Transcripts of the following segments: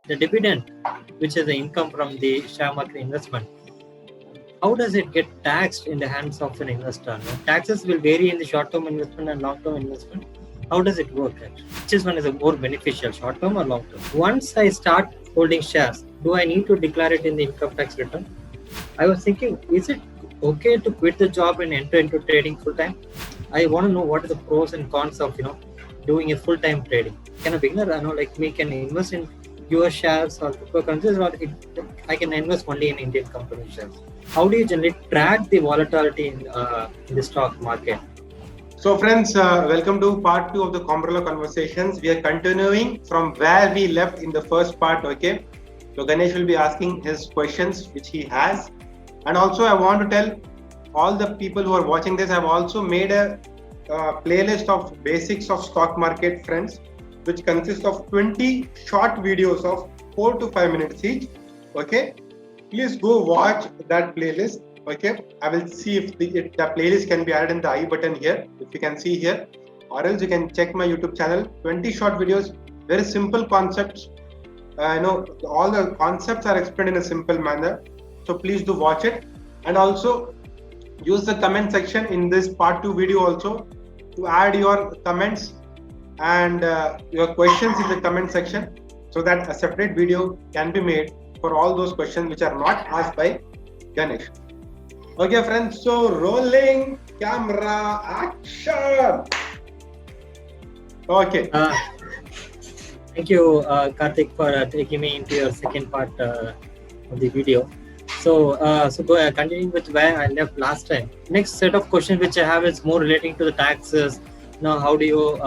the dividend, which is the income from the share market investment, how does it get taxed in the hands of an investor? No? Taxes will vary in the short-term investment and long-term investment. How does it work? Which is one is more beneficial, short-term or long-term? Once I start holding shares, do I need to declare it in the income tax return? I was thinking, is it okay to quit the job and enter into trading full-time? I want to know what are the pros and cons of doing a full-time trading. Can a beginner, like me, can invest in US shares or cryptocurrencies, or I can invest only in Indian company shares? How do you generally track the volatility in the stock market? So friends, welcome to part 2 of the Combrella Conversations. We are continuing from where we left in the first part, okay? So Ganesh will be asking his questions which he has. And also I want to tell all the people who are watching this, I've also made a playlist of basics of stock market, friends, which consists of 20 short videos of 4 to 5 minutes each, okay? Please go watch that playlist. Okay, I will see if the playlist can be added in the I button here, if you can see here, or else you can check my YouTube channel. 20 short videos, very simple concepts. All the concepts are explained in a simple manner. So please do watch it, and also use the comment section in this part 2 video also to add your comments and your questions in the comment section, so that a separate video can be made for all those questions which are not asked by Ganesh. Okay, friends, so rolling camera action. Okay. Thank you, Karthik, for taking me into your second part of the video. So continuing with where I left last time. Next set of questions which I have is more relating to the taxes. Now, how do you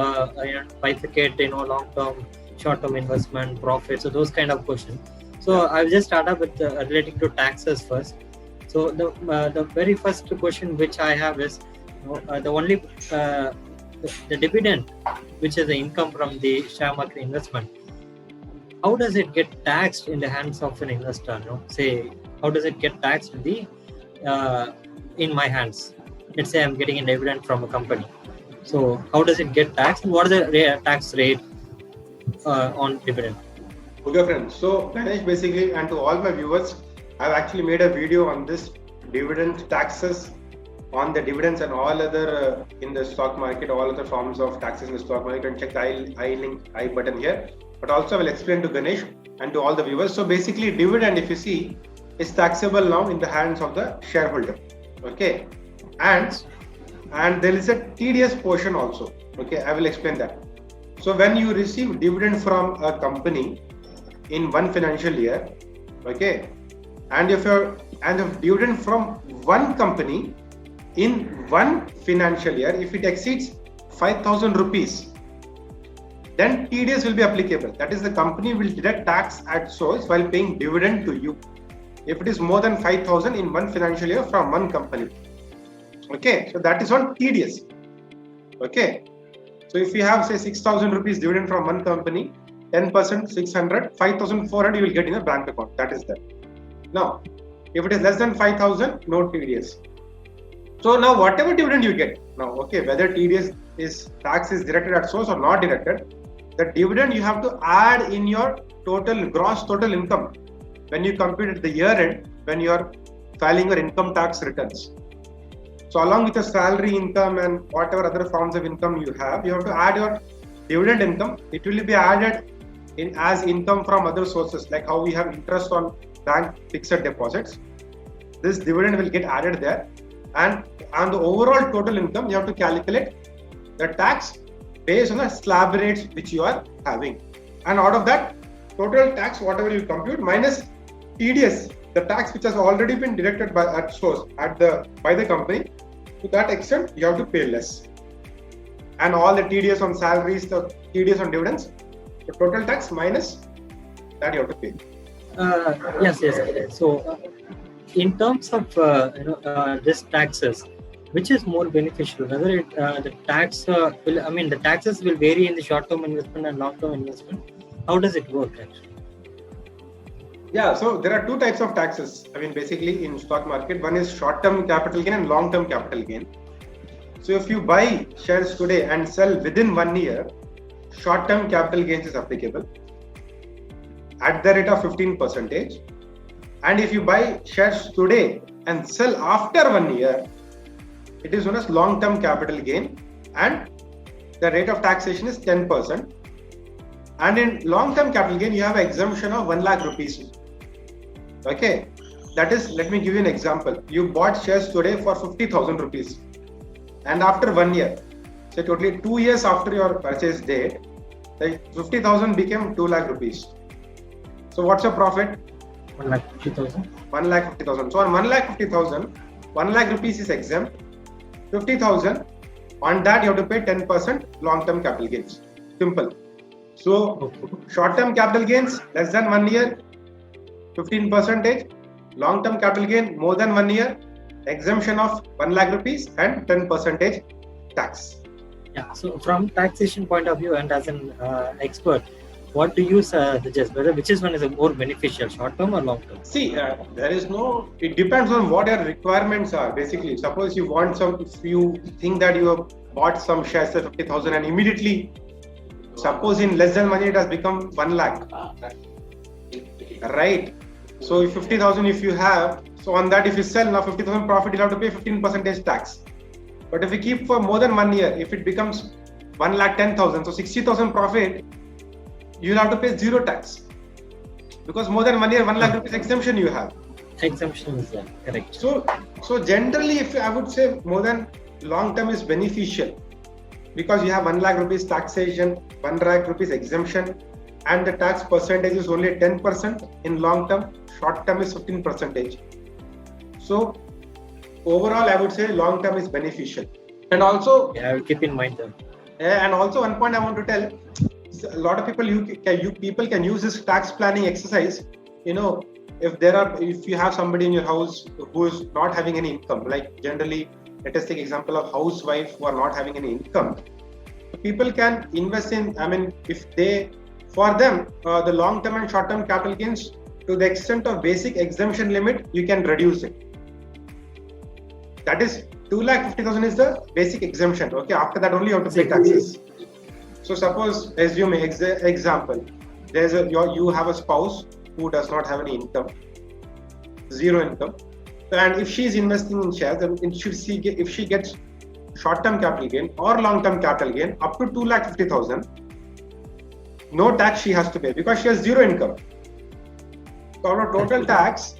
bifurcate, long-term, short-term investment, profit? So those kind of questions. So I'll just start up with relating to taxes first. So the very first question which I have is the dividend, which is the income from the share market investment. How does it get taxed in the hands of an investor? Say, how does it get taxed in my hands? Let's say I'm getting a dividend from a company. So how does it get taxed, and what is the tax rate on dividend? Okay, friends. So Ganesh, basically, and to all my viewers, I've actually made a video on this dividend taxes, on the dividends and all other in the stock market, all other forms of taxes in the stock market. And check the I button here. But also I will explain to Ganesh and to all the viewers. So basically, dividend, if you see, is taxable now in the hands of the shareholder. Okay, and there is a TDS portion also. Okay, I will explain that. So when you receive dividend from a company in one financial year, okay, and if dividend from one company in one financial year, if it exceeds 5,000 rupees, then TDS will be applicable. That is, the company will deduct tax at source while paying dividend to you, if it is more than 5,000 in one financial year from one company. Okay, so that is on TDS. Okay, so if you have, say, 6,000 rupees dividend from one company, 10%, 600, 5,400 you will get in a bank account. That is that. Now, if it is less than 5,000, no TDS. So now whatever dividend you get, now, okay, whether TDS tax is deducted at source or not deducted, the dividend you have to add in your gross total income when you compute at the year end, when you are filing your income tax returns. So along with your salary income and whatever other forms of income you have to add your dividend income. It will be added in as income from other sources, like how we have interest on bank fixed deposits. This dividend will get added there, and on the overall total income, you have to calculate the tax based on the slab rates which you are having, and out of that total tax, whatever you compute minus TDS, the tax which has already been deducted at source by the company, to that extent you have to pay less, and all the TDS on salaries, the TDS on dividends, the total tax minus that you have to pay. Yes. So in terms of this taxes, which is more beneficial? Whether the taxes will vary in the short-term investment and long-term investment. How does it work actually? Yeah, so there are two types of taxes. Basically in stock market, one is short-term capital gain and long-term capital gain. So if you buy shares today and sell within 1 year, short-term capital gains is applicable. at the rate of 15%. And if you buy shares today and sell after 1 year, it is known as long-term capital gain, and the rate of taxation is 10%. And in long-term capital gain, you have an exemption of 1 lakh rupees. Okay, that is, let me give you an example. You bought shares today for 50,000 rupees, and after 1 year, so totally 2 years after your purchase date, the 50,000 became 2 lakh rupees. So what's your profit? 1,50,000. 1,50,000. So on 1,50,000, 1 lakh rupees is exempt. 50,000, on that you have to pay 10% long-term capital gains. Simple. So short-term capital gains less than 1 year, 15%. Long-term capital gain more than 1 year, exemption of 1 lakh rupees and 10% tax. Yeah. So from taxation point of view and as an expert, what do you suggest? Whether which is one is more beneficial, short term or long term? See, there is no. It depends on what your requirements are. Basically, suppose you want some. If you think that you have bought some shares at 50,000 and immediately, suppose in less than 1 year it has become 1 lakh, right? So if 50,000 if you have, so on that if you sell now 50,000 profit, you have to pay 15% tax. But if you keep for more than 1 year, if it becomes 1,10,000, so 60,000 profit, you'll have to pay zero tax, because more than 1 year, 1 lakh rupees exemption you have. Exemption is correct. So generally, if I would say more than long term is beneficial, because you have 1 lakh rupees taxation, 1 lakh rupees exemption, and the tax percentage is only 10% in long term. Short term is 15%. So overall, I would say long term is beneficial. And also, I will keep in mind that. And also, one point I want to tell. A lot of people people can use this tax planning exercise. If you have somebody in your house who is not having any income, like generally, let us take example of housewife who are not having any income. People can invest in. For them, the long term and short term capital gains, to the extent of basic exemption limit, you can reduce it. That is 2,50,000 is the basic exemption. Okay, after that only you have to pay taxes. So suppose, assume example, you have a spouse who does not have any income, zero income, and if she is investing in shares, then if she gets short-term capital gain or long-term capital gain up to 2,50,000, no tax she has to pay because she has zero income. So out of total tax,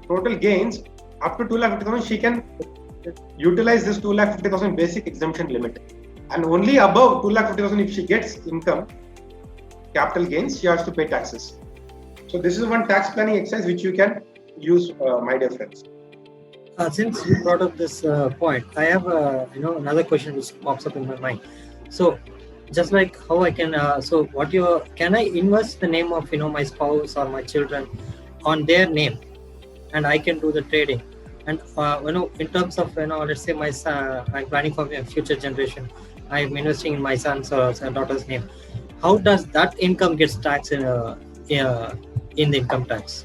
total gains up to 2,50,000, she can utilize this 2,50,000 basic exemption limit. And only above 2,50,000, if she gets income, capital gains, she has to pay taxes. So this is one tax planning exercise which you can use, my dear friends. Since you brought up this point, I have another question which pops up in my mind. So, just like how I can, can I invest the name of my spouse or my children on their name, and I can do the trading? And in terms of let's say my son, I'm planning for my future generation. I'm investing in my son's or daughter's name. How does that income gets taxed in the income tax?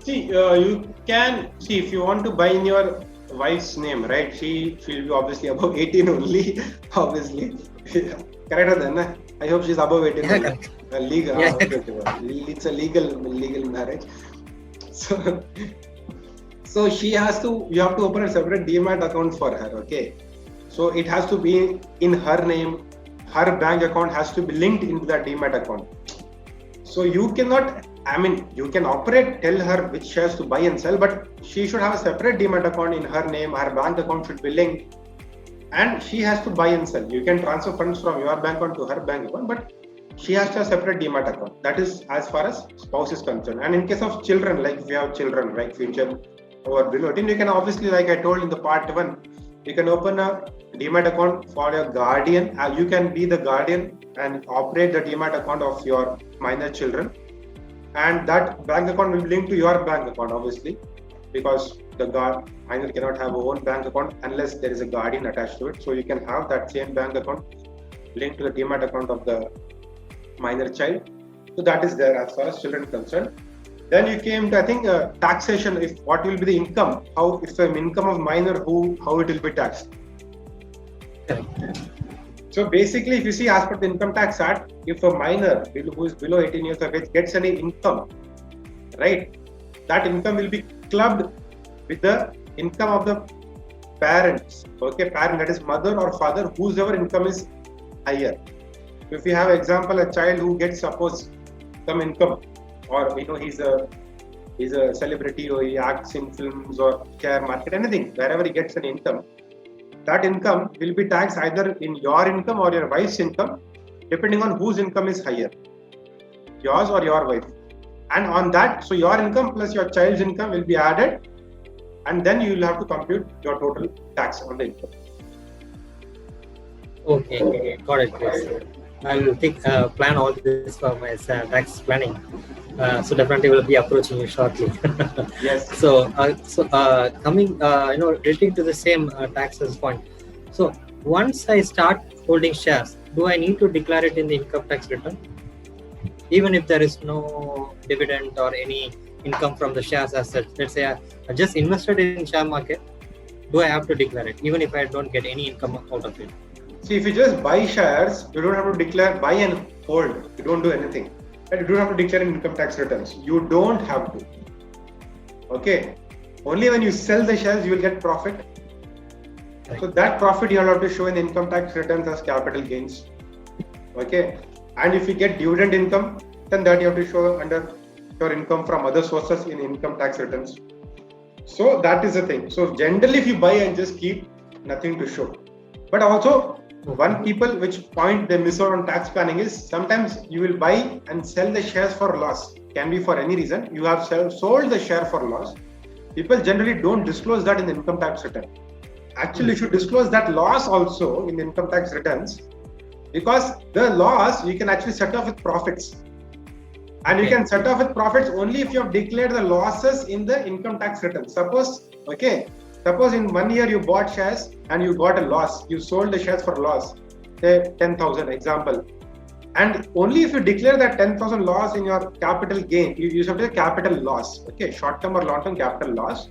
See, you can see if you want to buy in your wife's name, right? She will be obviously above 18 only. Obviously, correct, then? I hope she's above 18. Yeah, correct. Legal. Yeah. Okay. It's a legal marriage. So she has to. You have to open a separate Demat account for her. Okay. So it has to be in her name. Her bank account has to be linked into that Demat account. So you cannot. You can tell her which shares to buy and sell, but she should have a separate Demat account in her name. Her bank account should be linked, and she has to buy and sell. You can transfer funds from your bank account to her bank account, but she has to have a separate Demat account. That is as far as spouse is concerned. And in case of children, like if you have children, right, future or below 18, you can obviously, like I told in the part 1, you can open a Demat account for your guardian. You can be the guardian and operate the Demat account of your minor children. And that bank account will be linked to your bank account, obviously, because the minor cannot have a own bank account unless there is a guardian attached to it. So you can have that same bank account linked to the Demat account of the minor child. So that is there as far as children are concerned. Then you came to, I think, taxation. If what will be the income? If the income of minor, how it will be taxed? Correct. So basically, if you see as per the Income Tax Act, if a minor who is below 18 years of age gets any income, right, that income will be clubbed with the income of the parents. Okay, parent, that is mother or father, whosever income is higher. If you have example, a child who gets suppose some income, or he's a celebrity, or he acts in films or share market, anything, wherever he gets an income, that income will be taxed either in your income or your wife's income, depending on whose income is higher, yours or your wife. And on that, so your income plus your child's income will be added, and then you will have to compute your total tax on the income. Okay, got it, Chris. I will plan all this for my tax planning. So definitely will be approaching you shortly. Yes. So coming, relating to the same taxes point. So once I start holding shares, do I need to declare it in the income tax return, even if there is no dividend or any income from the shares as such? Let's say I just invested in share market. Do I have to declare it, even if I don't get any income out of it? See, if you just buy shares, you don't have to declare buy and hold. You don't do anything. And you don't have to declare in income tax returns. You don't have to. Okay. Only when you sell the shares, you will get profit. Right. So that profit you have to show in income tax returns as capital gains. Okay. And if you get dividend income, then that you have to show under your income from other sources in income tax returns. So that is the thing. So generally, if you buy and just keep, nothing to show. But also, one which point they miss out on tax planning is sometimes you will buy and sell the shares for loss. Can be for any reason. You have sold the share for loss. People generally don't disclose that in the income tax return. Actually, you should disclose that loss also in the income tax returns, because the loss you can actually set off with profits. And you can set off with profits only if you have declared the losses in the income tax return. Suppose in 1 year you bought shares and you got a loss. You sold the shares for loss, say 10,000 example. And only if you declare that 10,000 loss in your capital gain, you have to capital loss. Okay, short-term or long-term capital loss.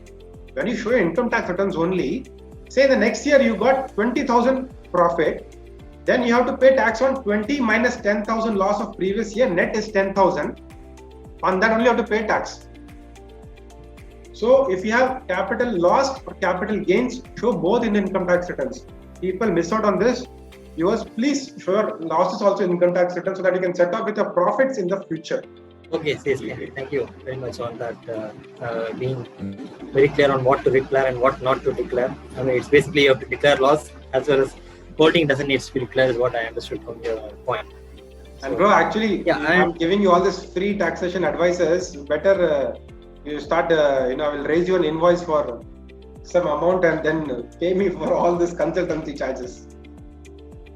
When you show your income tax returns only, say the next year you got 20,000 profit, then you have to pay tax on 20 minus 10,000 loss of previous year. Net is 10,000. On that only you have to pay tax. So if you have capital loss or capital gains, show both in income tax returns. People miss out on this. Viewers, please show your losses also in income tax returns so that you can set off with your profits in the future. Okay, CSK, thank you very much on that, being very clear on what to declare and what not to declare. I mean, it's basically you have to declare loss as well as holding doesn't need to be declared, is what I understood from your point. And bro, actually, I'm giving you all this free taxation advices. Better you start, I will raise you an invoice for some amount and then pay me for all this consultancy charges.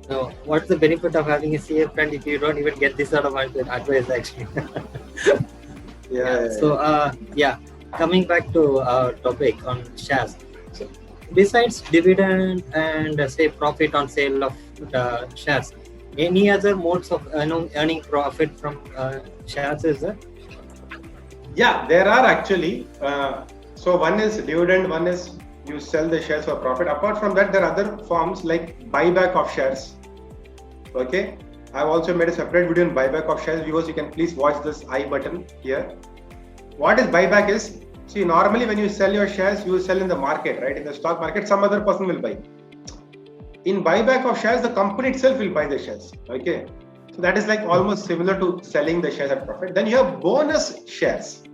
So, what's the benefit of having a CA friend if you don't even get this sort of advice actually? So, coming back to our topic on shares. So, besides dividend and say profit on sale of shares, any other modes of earning profit from shares is there? Yeah, there are actually. So one is dividend, one is you sell the shares for profit. Apart from that, there are other forms like buyback of shares. Okay, I've also made a separate video on buyback of shares. Viewers, you can please watch this I button here. What is buyback is, see, normally when you sell your shares, you sell in the market, right? In the stock market, some other person will buy. In buyback of shares, the company itself will buy the shares. Okay, so that is like almost similar to selling the shares at profit. Then you have bonus shares,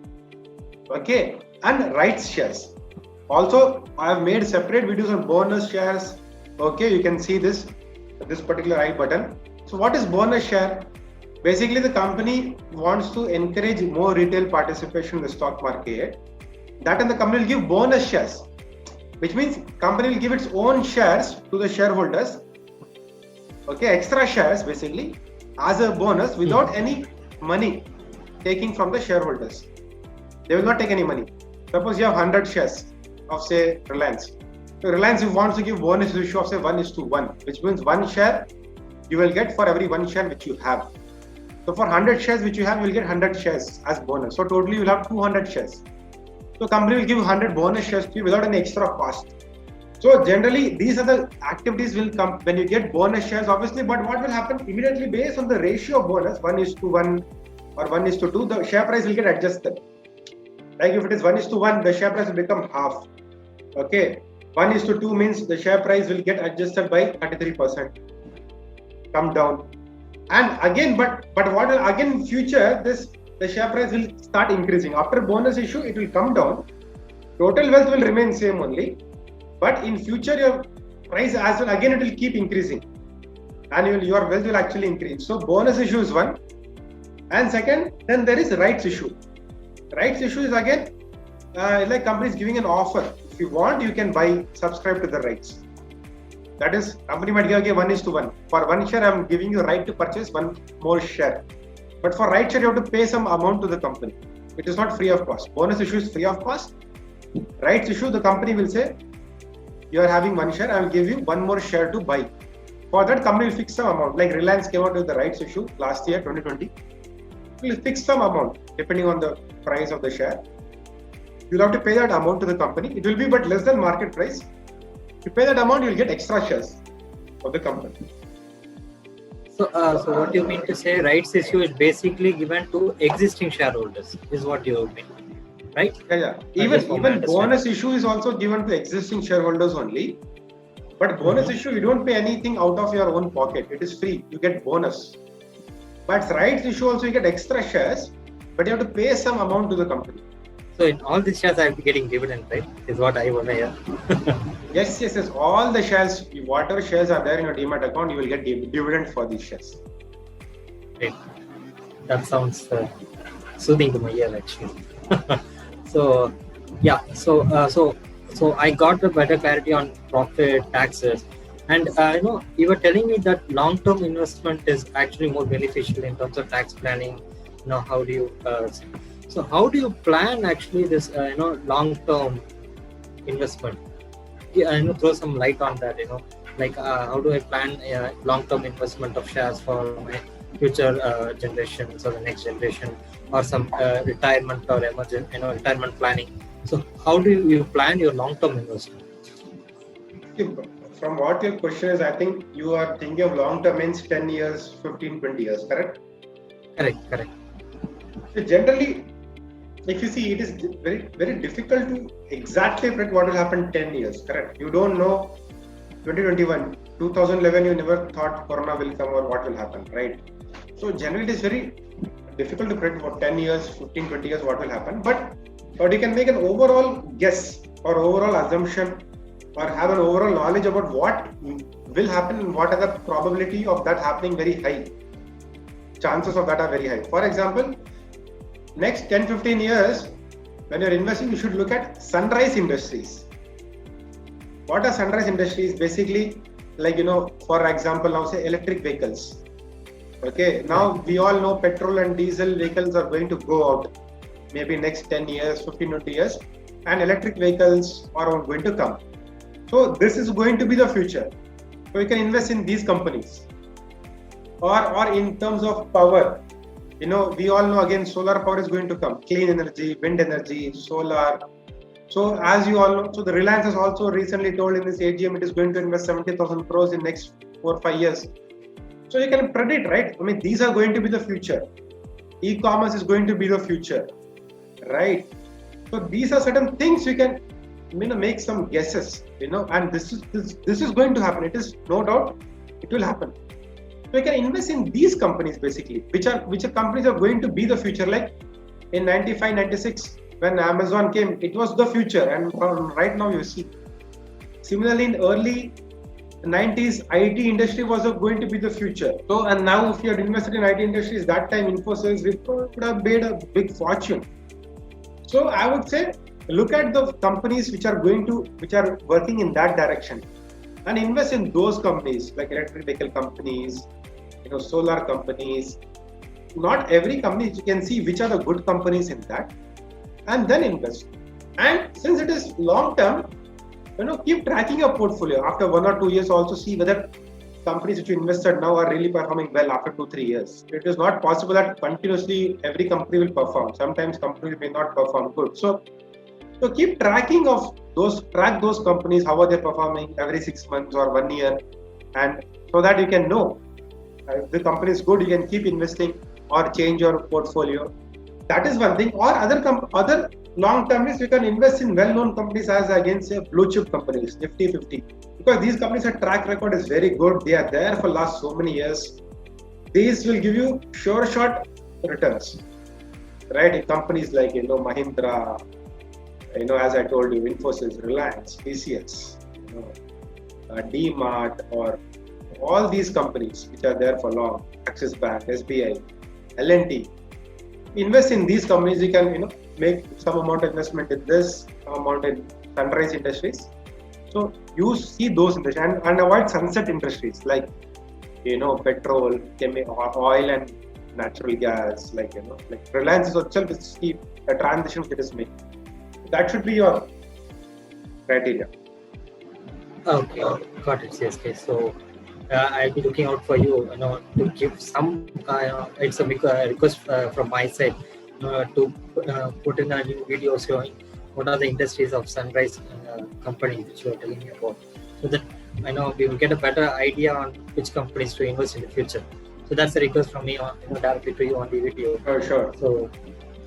okay, and rights shares. Also, I have made separate videos on bonus shares. Okay, you can see this particular I button. So what is bonus share? Basically, the company wants to encourage more retail participation in the stock market. That and the company will give bonus shares, which means company will give its own shares to the shareholders. Okay, extra shares basically as a bonus without any money taking from the shareholders. They will not take any money. Suppose you have 100 shares of say Reliance. So Reliance, if wants to give bonus ratio of say 1:1, which means one share you will get for every one share which you have. So for 100 shares which you have, you will get 100 shares as bonus. So totally you will have 200 shares. So company will give 100 bonus shares to you without any extra cost. So generally, these are the activities will come when you get bonus shares, obviously. But what will happen immediately based on the ratio of bonus, 1:1 or 1:2, the share price will get adjusted. Like if it is 1:1, the share price will become half. Okay, 1:2 means the share price will get adjusted by 33%, come down. And again, but what will again in future, this the share price will start increasing. After bonus issue, it will come down. Total wealth will remain same only, but in future your price as well again it will keep increasing, and your wealth will actually increase. So bonus issue is one, and second, then there is rights issue. Rights issue is again like companies giving an offer. If you want, you can buy, subscribe to the rights. That is, company might give, okay, 1:1. For one share, I'm giving you right to purchase one more share. But for right share, you have to pay some amount to the company. It is not free of cost. Bonus issue is free of cost. Rights issue, the company will say, you are having one share, I will give you one more share to buy. For that, company will fix some amount. Like Reliance came out with the rights issue last year, 2020. Will fix some amount depending on the price of the share. You'll have to pay that amount to the company. It will be but less than market price. If you pay that amount, you'll get extra shares of the company. So what you mean to say, rights issue is basically given to existing shareholders, is what you mean, right? Yeah. Even bonus issue is also given to existing shareholders only. But bonus issue, you don't pay anything out of your own pocket. It is free. You get bonus. But rights issue also, you get extra shares, but you have to pay some amount to the company. So in all these shares, I'll be getting dividend, right? Is what I want to hear. Yes. All the shares, whatever shares are there in your Demat account, you will get dividend for these shares. Great. That sounds soothing to my ear, actually. So, yeah. So I got a better clarity on profit, taxes, and you were telling me that long-term investment is actually more beneficial in terms of tax planning. How do you? So how do you plan actually this long-term investment? Throw some light on that. Like how do I plan long-term investment of shares for my future generations or the next generation, or some retirement or emergent retirement planning? So how do you plan your long-term investment? From what your question is, I think you are thinking of long-term means 10 years, 15, 20 years, correct? Correct. So generally, if you see, it is very, very difficult to exactly predict what will happen 10 years, correct? You don't know 2021, 2011, you never thought Corona will come or what will happen, right? So generally, it is very difficult to predict for 10 years, 15, 20 years what will happen. But you can make an overall guess or overall assumption or have an overall knowledge about what will happen and what are the probability of that happening very high. Chances of that are very high. For example, next 10-15 years, when you're investing, you should look at sunrise industries. What are sunrise industries? Basically, like, for example, now say electric vehicles. Okay, now we all know petrol and diesel vehicles are going to go out maybe next 10 years, 15, 20 years, and electric vehicles are going to come. So this is going to be the future. So you can invest in these companies. Or in terms of power, we all know again solar power is going to come, clean energy, wind energy, solar. So as you all know, so the Reliance has also recently told in this AGM it is going to invest 70,000 crores in next 4 or 5 years. So you can predict, right? I mean, these are going to be the future. E-commerce is going to be the future, right? So these are certain things you can make some guesses, and this is going to happen. It is no doubt it will happen. So you can invest in these companies basically, which are companies are going to be the future. Like in 95, 96, when Amazon came, it was the future, and right now you see. Similarly, in early 90s, IT industry was going to be the future. So, and now if you had invested in IT industries, that time Infosys, Wipro would have made a big fortune. So I would say, look at the companies which are working in that direction, and invest in those companies like electric vehicle companies, solar companies. Not every company, you can see which are the good companies in that, and then invest. And since it is long term, keep tracking your portfolio after 1 or 2 years. Also see whether companies which you invested now are really performing well after 2-3 years. It is not possible that continuously every company will perform. Sometimes companies may not perform good. So keep tracking of track those companies, how are they performing every 6 months or 1 year, and so that you can know if the company is good, you can keep investing or change your portfolio. That is one thing. Or other long term is you can invest in well-known companies as against say blue chip companies, Nifty 50, because these companies' track record is very good. They are there for last so many years. These will give you sure shot returns, right? Companies like Mahindra, as I told you, Infosys, Reliance, TCS, DMart, or all these companies which are there for long, Axis Bank, SBI, L&T. Invest in these companies. You can make some amount of investment in this, some amount in sunrise industries. So you see those industries and avoid sunset industries like petrol, oil and natural gas, like Reliance itself is the transition it is making. That should be your criteria. Okay, got it. CSK. So I'll be looking out for you, to give some. It's a big request from my side to put in a new video showing what are the industries of Sunrise company which you are telling me about, so that we will get a better idea on which companies to invest in the future. So that's a request from me, directly to you on the video. Sure. So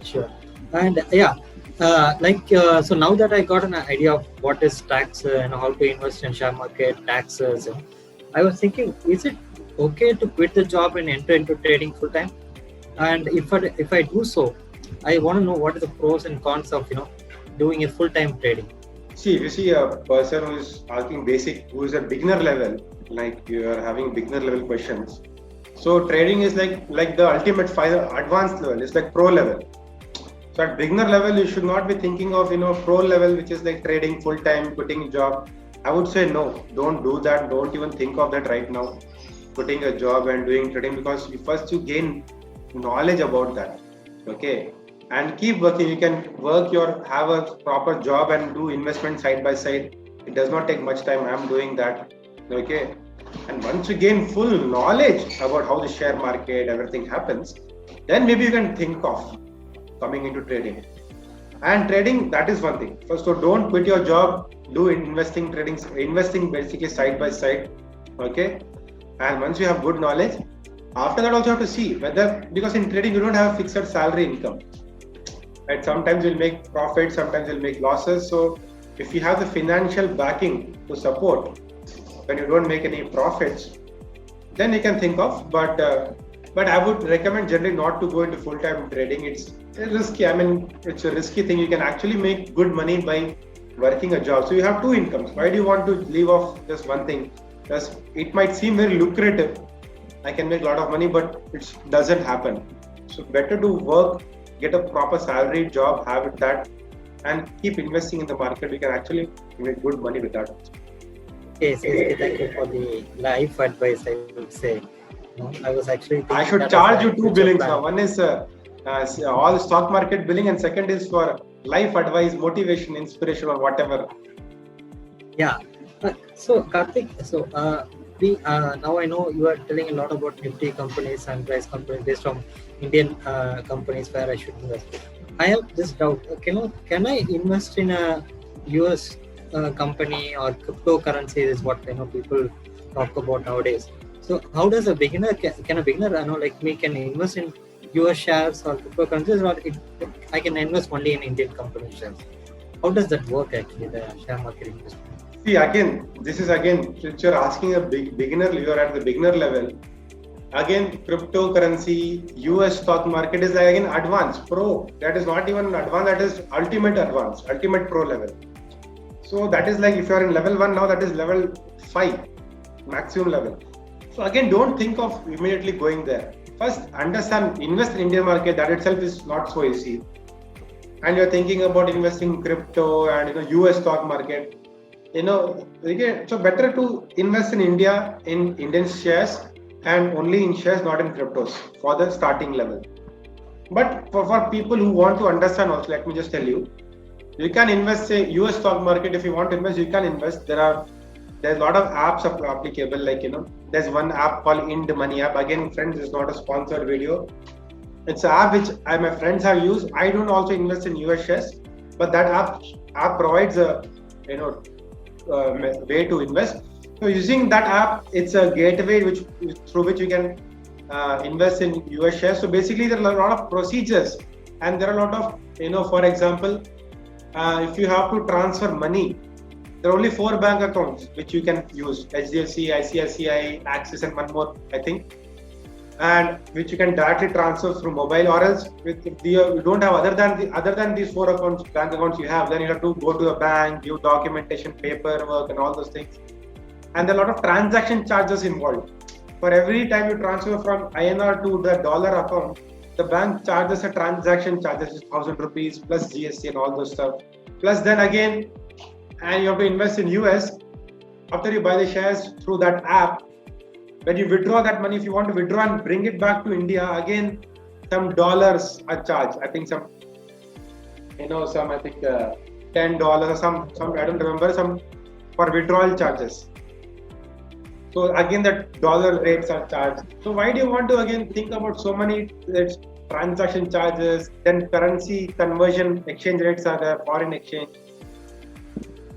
sure, and so now that I got an idea of what is tax and how to invest in share market, taxes, I was thinking, is it okay to quit the job and enter into trading full time? And if I do so, I want to know what are the pros and cons of doing a full time trading. See, if you see a person who is asking basic, who is at beginner level, like you are having beginner level questions. So trading is like the ultimate advanced level. It's like pro level. So at beginner level, you should not be thinking of pro level, which is like trading full time, quitting a job. I would say no, don't do that. Don't even think of that right now, quitting a job and doing trading, because first you gain knowledge about that, okay, and keep working. You can have a proper job and do investment side by side. It does not take much time. I'm doing that, okay. And once you gain full knowledge about how the share market, everything happens, then maybe you can think of coming into trading. And trading, that is one thing. First, so don't quit your job. Do investing basically side by side, okay. And once you have good knowledge, after that also you have to see whether, because in trading you don't have a fixed salary income, right? Sometimes you'll make profits, sometimes you'll make losses. So if you have the financial backing to support when you don't make any profits, then you can think of. But I would recommend generally not to go into full-time trading. It's risky. I mean, it's a risky thing. You can actually make good money by working a job. So you have two incomes. Why do you want to leave off just one thing? Because it might seem very lucrative. I can make a lot of money, but it doesn't happen. So better to work, get a proper salary job, have that, and keep investing in the market. You can actually make good money with that. Yes, thank you for the life advice, I would say. I was actually I should charge you two billings now. One is all stock market billing, and second is for life advice, motivation, inspiration, or whatever. Yeah. So Karthik, now I know you are telling a lot about Nifty companies and price companies based on Indian companies where I should invest. I have this doubt. Can I invest in a US company or cryptocurrency? Is what people talk about nowadays. So how does a beginner can a beginner like me can invest in US shares or cryptocurrencies, or I can invest only in Indian company shares? How does that work actually, the share market investment? See, since you're asking a beginner, you are at the beginner level. Again, cryptocurrency, US stock market is like advanced, pro. That is not even advanced, that is ultimate pro level. So that is like if you are in level 1 now, that is level 5, maximum level. So again, don't think of immediately going there. First, understand, invest in Indian market, that itself is not so easy. And you're thinking about investing in crypto and US stock market. So better to invest in India, in Indian shares, and only in shares, not in cryptos for the starting level. But for people who want to understand also, let me just tell you, you can invest, say, US stock market. If you want to invest, you can invest. There's a lot of apps applicable, like, there's one app called Ind Money app. Again, friends, it's not a sponsored video. It's an app which my friends have used. I don't also invest in US shares, but that app provides a way to invest. So using that app, it's a gateway through which you can invest in US shares. So basically, there are a lot of procedures, and there are a lot of, for example, if you have to transfer money, there are only 4 bank accounts which you can use: HDFC, ICICI, Axis, and one more, I think, and which you can directly transfer through mobile. Or else, if you don't have other than these 4 bank accounts you have, then you have to go to a bank, give documentation, paperwork, and all those things. And there are a lot of transaction charges involved. For every time you transfer from INR to the dollar account, the bank charges a transaction charges, 1,000 rupees plus GST and all those stuff. Plus then again, and you have to invest in US. After you buy the shares through that app, when you withdraw that money, if you want to withdraw and bring it back to India, again, some dollars are charged. I think $10 or some I don't remember, some for withdrawal charges. So again, the dollar rates are charged. So why do you want to again think about so many transaction charges? Then currency conversion exchange rates are there, foreign exchange,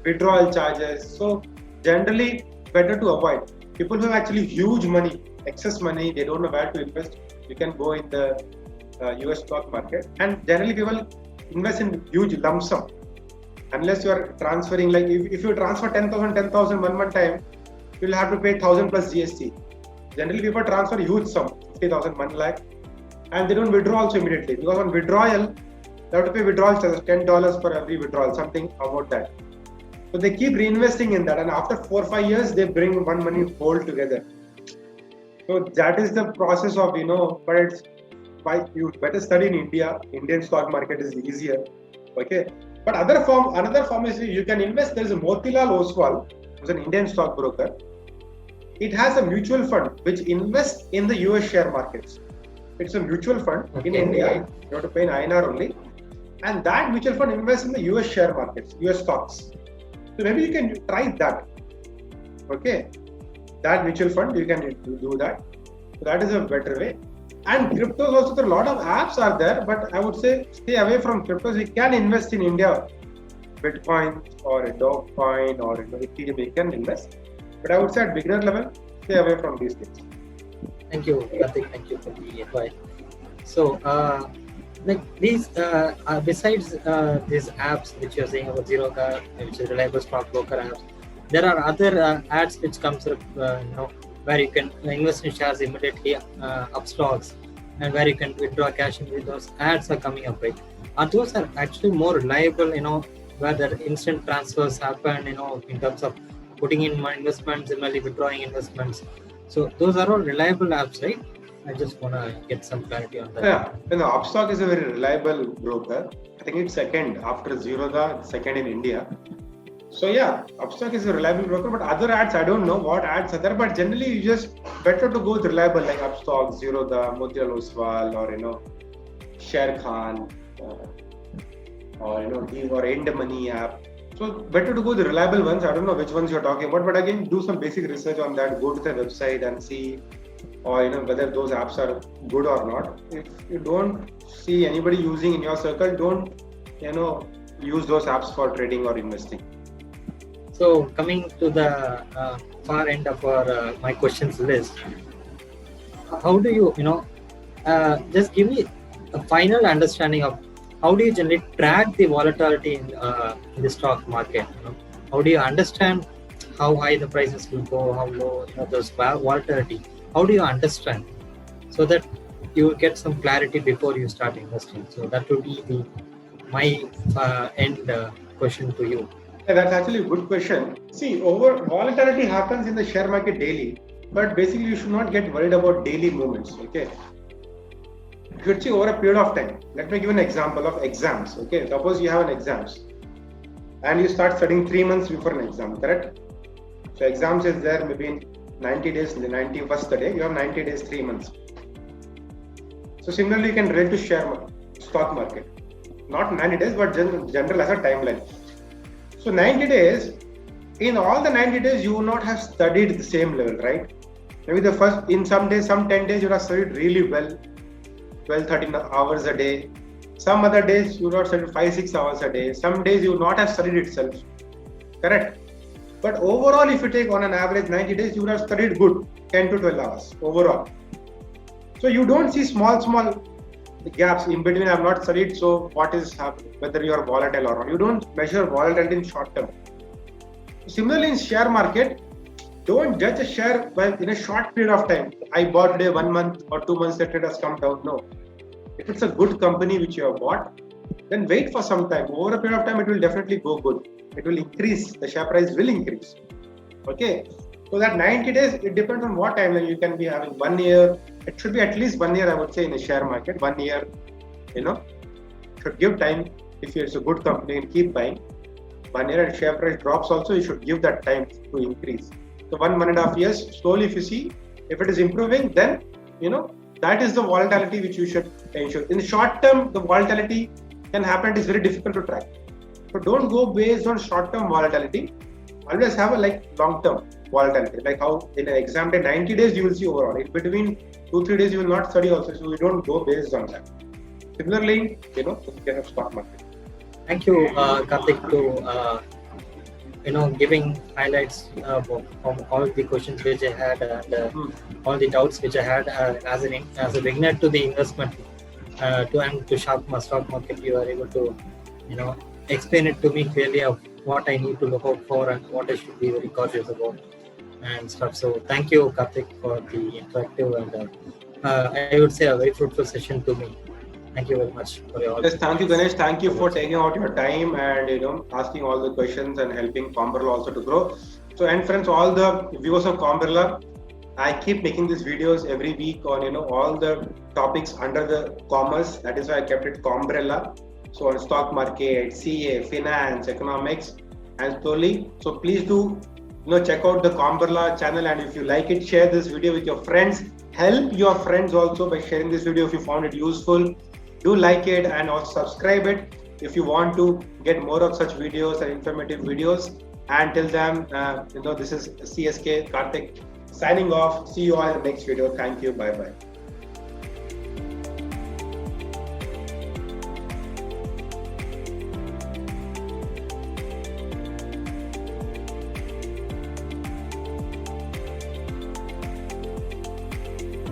withdrawal charges. So generally, better to avoid. People who have actually huge money, excess money, they don't know where to invest. You can go in the US stock market, and generally people invest in huge lump sum. Unless you are transferring, like if you transfer 10,000 one time, you will have to pay 1,000 plus GST. Generally, people transfer huge sum, 50,000, 1 lakh, and they don't withdraw also immediately, because on withdrawal, they have to pay withdrawal charges, $10 for every withdrawal, something about that. So they keep reinvesting in that, and after 4 or 5 years, they bring one money whole together. So that is the process of, but it's why you better study in India. Indian stock market is easier. Okay. But another form is you can invest. There is a Motilal Oswal, who's an Indian stockbroker. It has a mutual fund which invests in the US share markets. It's a mutual fund in India. You have to pay in INR only. And that mutual fund invests in the US share markets, US stocks. So maybe you can try that. Okay. That mutual fund, you can do that. So that is a better way. And cryptos also, there are a lot of apps are there, but I would say stay away from cryptos. You can invest in India, Bitcoin or a Dogecoin or Ethereum, you can invest. But I would say at beginner level, stay away from these things. Thank you, Karthik. Thank you for the advice. So, like these, besides these apps which you're saying about Zerodha, which is reliable stockbroker apps, there are other ads which comes up, where you can invest in shares immediately, up stocks, and where you can withdraw cash. And those ads are coming up, right? Are those are actually more reliable, where the instant transfers happen, in terms of putting in my investments, similarly withdrawing investments. So those are all reliable apps, right? I just want to get some clarity on that. Yeah, Upstock is a very reliable broker. I think it's second after Zerodha, second in India. So yeah, Upstock is a reliable broker, but other ads, I don't know what ads are there, but generally you just better to go with reliable like Upstock, Zerodha, Motilal Oswal, or Sharekhan, or End Money app. So better to go with the reliable ones. I don't know which ones you're talking about, but again, do some basic research on that. Go to the website and see, or whether those apps are good or not. If you don't see anybody using in your circle, don't use those apps for trading or investing. So coming to the far end of our my questions list, how do you just give me a final understanding of how do you generally track the volatility in the stock market? How do you understand how high the prices will go, how low, those volatility? How do you understand so that you get some clarity before you start investing? So that would be my end question to you. Yeah, that's actually a good question. See, volatility happens in the share market daily, but basically you should not get worried about daily movements. Okay. You should see over a period of time. Let me give an example of exams. Okay, suppose you have an exams and you start studying 3 months before an exam, correct? So exams is there maybe in 90 days, the 91st day, you have 90 days, 3 months. So similarly, you can relate to stock market. Not 90 days, but general as a timeline. So 90 days, in all the 90 days, you will not have studied the same level, right? Maybe in some days, some 10 days, you have studied really well, 12, 13 hours a day. Some other days, you will not study 5, 6 hours a day. Some days, you will not have studied itself. Correct. But overall, if you take on an average 90 days, you would have studied good 10 to 12 hours overall. So you don't see small gaps in between. I've not studied, so what is happening, whether you are volatile or not. You don't measure volatility in short term. Similarly, in share market, don't judge a share by in a short period of time. I bought today, 1 month or 2 months, the trade has come down. No. If it's a good company which you have bought, then wait for some time. Over a period of time, it will definitely go good. It will increase. The share price will increase. Okay. So that 90 days, it depends on what timeline you can be having. 1 year. It should be at least 1 year, I would say, in the share market. 1 year, should give time. If it's a good company and keep buying. 1 year and share price drops also, you should give that time to increase. So 1.5 years, slowly if you see, if it is improving, then, that is the volatility which you should ensure. In the short term, the volatility can happen. It is very difficult to track. So don't go based on short-term volatility. Always have a long-term volatility. Like how in an exam day, 90 days you will see overall. In between 2-3 days you will not study also. So you don't go based on that. Similarly, in the case of stock market. Thank you, Karthik, to giving highlights from all the questions which I had and all the doubts which I had as a beginner to the investment to stock market. You are able to explain it to me clearly of what I need to look out for and what I should be very cautious about and stuff. So thank you, Karthik, for the interactive and I would say a very fruitful session to me. Thank you very much for your. Yes, thank you, Ganesh. Thank you for taking out your time and asking all the questions and helping Combrella also to grow. So, and friends, all the viewers of Combrella, I keep making these videos every week on all the topics under the commerce. That is why I kept it Combrella. So on stock market, CA, finance, economics, and slowly. So please do check out the Combrella channel, and if you like it, share this video with your friends. Help your friends also by sharing this video if you found it useful. Do like it and also subscribe it if you want to get more of such videos and informative videos. And till then, this is CSK Karthik signing off. See you all in the next video. Thank you. Bye bye.